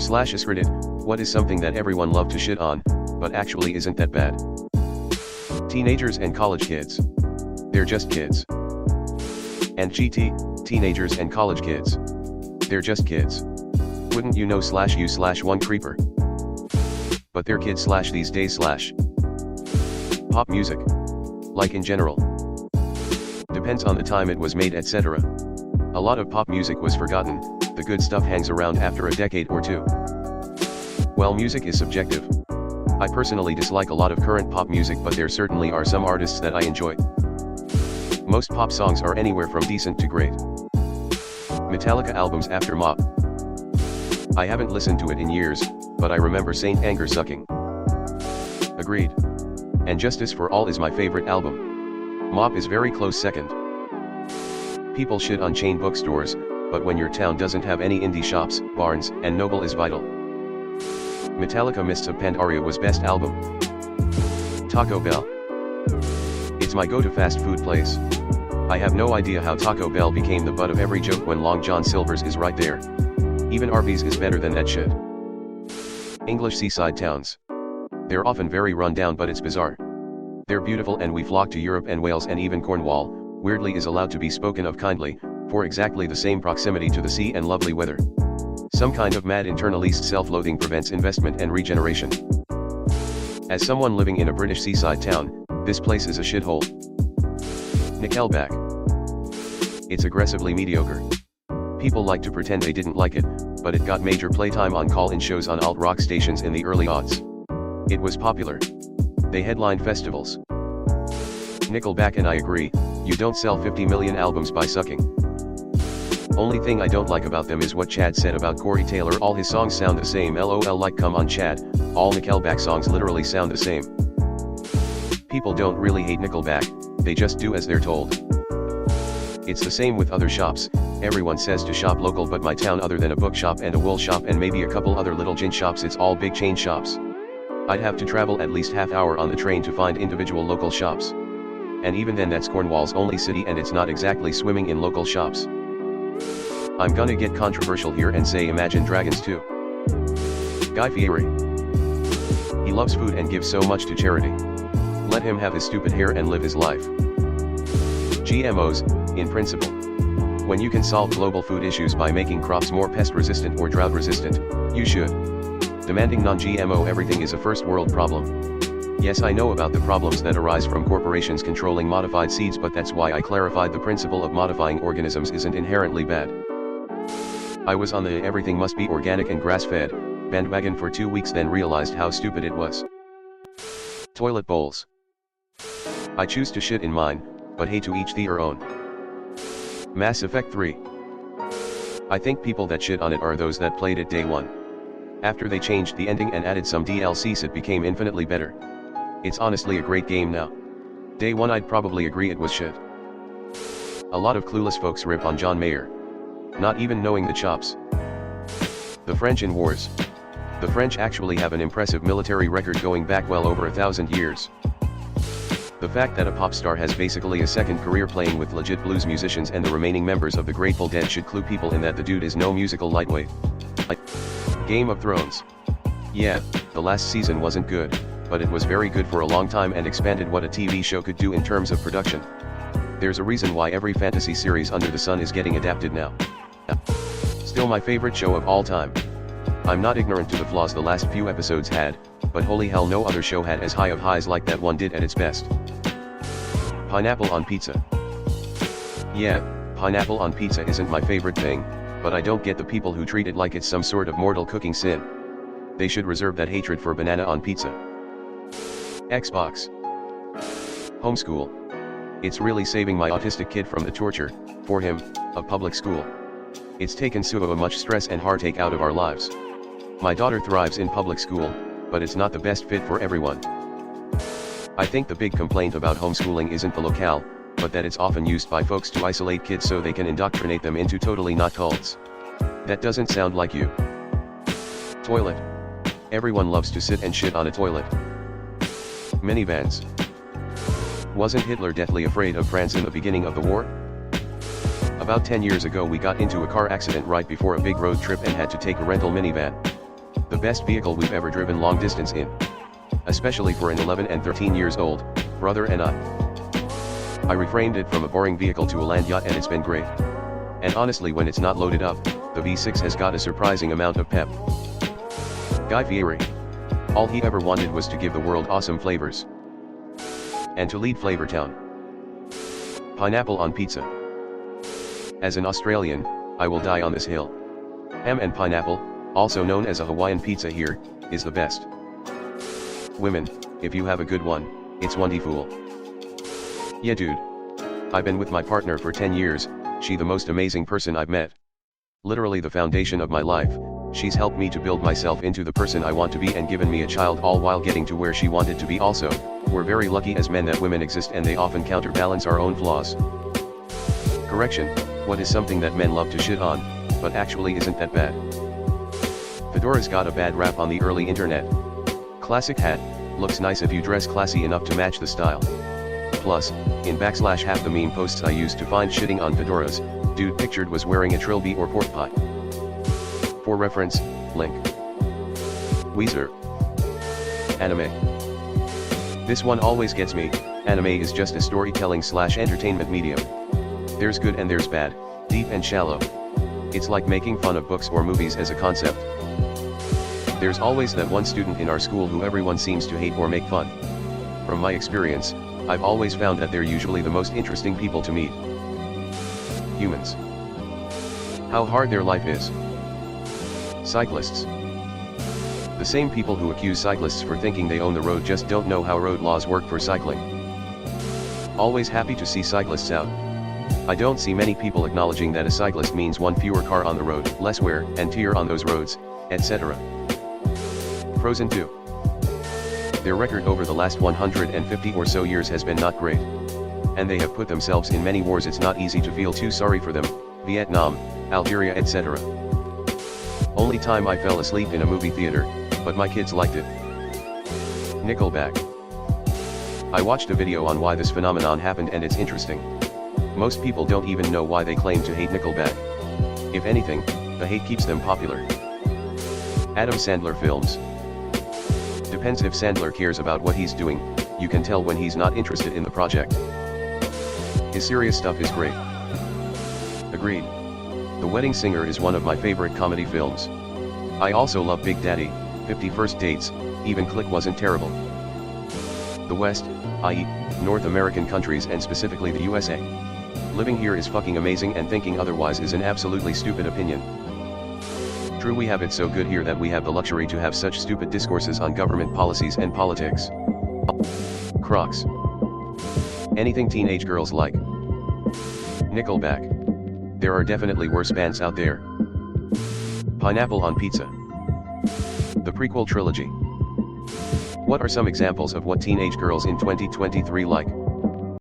r/askreddit, what is something that everyone loved to shit on, but actually isn't that bad? Teenagers and college kids. They're just kids. And GT, teenagers and college kids. They're just kids. Wouldn't you know /u/one creeper? But they're kids /these days / Pop music. Like in general. Depends on the time it was made, etc. A lot of pop music was forgotten, the good stuff hangs around after a decade or two. Well, music is subjective. I personally dislike a lot of current pop music, but there certainly are some artists that I enjoy. Most pop songs are anywhere from decent to great. Metallica albums after Mop. I haven't listened to it in years, but I remember Saint Anger sucking. Agreed. And Justice for All is my favorite album. Mop is very close second. People shit on chain bookstores, but when your town doesn't have any indie shops, Barnes and Noble is vital. Metallica Mists of Pandaria was best album. Taco Bell. It's my go-to fast food place. I have no idea how Taco Bell became the butt of every joke when Long John Silver's is right there. Even Arby's is better than that shit. English seaside towns. They're often very run down, but it's bizarre. They're beautiful and we flock to Europe and Wales, and even Cornwall, weirdly, is allowed to be spoken of kindly, for exactly the same proximity to the sea and lovely weather. Some kind of mad internalized self-loathing prevents investment and regeneration. As someone living in a British seaside town, this place is a shithole. Nickelback. It's aggressively mediocre. People like to pretend they didn't like it, but it got major playtime on call-in shows on alt-rock stations in the early aughts. It was popular. They headlined festivals. Nickelback, and I agree, you don't sell 50 million albums by sucking. Only thing I don't like about them is what Chad said about Corey Taylor. All his songs sound the same. LOL, like come on Chad, all Nickelback songs literally sound the same. People don't really hate Nickelback, they just do as they're told. It's the same with other shops. Everyone says to shop local, but my town, other than a bookshop and a wool shop and maybe a couple other little gin shops, it's all big chain shops. I'd have to travel at least half hour on the train to find individual local shops. And even then, that's Cornwall's only city and it's not exactly swimming in local shops. I'm gonna get controversial here and say Imagine Dragons too. Guy Fieri. He loves food and gives so much to charity. Let him have his stupid hair and live his life. GMOs, in principle. When you can solve global food issues by making crops more pest resistant or drought resistant, you should. Demanding non-GMO everything is a first world problem. Yes, I know about the problems that arise from corporations controlling modified seeds, but that's why I clarified the principle of modifying organisms isn't inherently bad. I was on the everything must be organic and grass-fed bandwagon for 2 weeks, then realized how stupid it was. Toilet bowls. I choose to shit in mine, but hey, to each their own. Mass Effect 3. I think people that shit on it are those that played it day one. After they changed the ending and added some DLCs, it became infinitely better. It's honestly a great game now. Day one I'd probably agree it was shit. A lot of clueless folks rip on John Mayer. Not even knowing the chops. The French in wars. The French actually have an impressive military record going back well over 1,000 years. The fact that a pop star has basically a second career playing with legit blues musicians and the remaining members of the Grateful Dead should clue people in that the dude is no musical lightweight. Game of Thrones. Yeah, the last season wasn't good, but it was very good for a long time and expanded what a TV show could do in terms of production. There's a reason why every fantasy series under the sun is getting adapted now. Still my favorite show of all time. I'm not ignorant to the flaws the last few episodes had, but holy hell, no other show had as high of highs like that one did at its best. Pineapple on pizza. Yeah, pineapple on pizza isn't my favorite thing, but I don't get the people who treat it like it's some sort of mortal cooking sin. They should reserve that hatred for banana on pizza. Xbox. Homeschool. It's really saving my autistic kid from the torture, for him, of public school. It's taken so much stress and heartache out of our lives. My daughter thrives in public school, but it's not the best fit for everyone. I think the big complaint about homeschooling isn't the locale, but that it's often used by folks to isolate kids so they can indoctrinate them into totally not cults. That doesn't sound like you. Toilet. Everyone loves to sit and shit on a toilet. Minivans. Wasn't Hitler deathly afraid of France in the beginning of the war? About 10 years ago we got into a car accident right before a big road trip and had to take a rental minivan. The best vehicle we've ever driven long distance in. Especially for an 11 and 13 years old, brother and I. I reframed it from a boring vehicle to a land yacht and it's been great. And honestly, when it's not loaded up, the V6 has got a surprising amount of pep. Guy Fieri. All he ever wanted was to give the world awesome flavors. And to lead Flavortown. Pineapple on pizza. As an Australian, I will die on this hill. Ham and pineapple, also known as a Hawaiian pizza here, is the best. Women, if you have a good one, it's wonderful. Yeah dude. I've been with my partner for 10 years, she the most amazing person I've met. Literally the foundation of my life, she's helped me to build myself into the person I want to be and given me a child all while getting to where she wanted to be also. We're very lucky as men that women exist and they often counterbalance our own flaws. Correction, what is something that men love to shit on, but actually isn't that bad? Fedora's got a bad rap on the early internet. Classic hat, looks nice if you dress classy enough to match the style. Plus, in / half the meme posts I used to find shitting on fedoras, dude pictured was wearing a trilby or pork pie. For reference, link. Weezer. Anime. This one always gets me, anime is just a storytelling / entertainment medium. There's good and there's bad, deep and shallow. It's like making fun of books or movies as a concept. There's always that one student in our school who everyone seems to hate or make fun. From my experience, I've always found that they're usually the most interesting people to meet. Humans. How hard their life is. Cyclists. The same people who accuse cyclists for thinking they own the road just don't know how road laws work for cycling. Always happy to see cyclists out. I don't see many people acknowledging that a cyclist means one fewer car on the road, less wear and tear on those roads, etc. Frozen 2. Their record over the last 150 or so years has been not great. And they have put themselves in many wars, it's not easy to feel too sorry for them, Vietnam, Algeria, etc. Only time I fell asleep in a movie theater, but my kids liked it. Nickelback. I watched a video on why this phenomenon happened and it's interesting. Most people don't even know why they claim to hate Nickelback. If anything, the hate keeps them popular. Adam Sandler films. Depends if Sandler cares about what he's doing, you can tell when he's not interested in the project. His serious stuff is great. Agreed. The Wedding Singer is one of my favorite comedy films. I also love Big Daddy, 50 First Dates, even Click wasn't terrible. The West, i.e., North American countries and specifically the USA. Living here is fucking amazing and thinking otherwise is an absolutely stupid opinion. True, we have it so good here that we have the luxury to have such stupid discourses on government policies and politics. Crocs. Anything teenage girls like. Nickelback. There are definitely worse bands out there. Pineapple on pizza. The prequel trilogy. What are some examples of what teenage girls in 2023 like?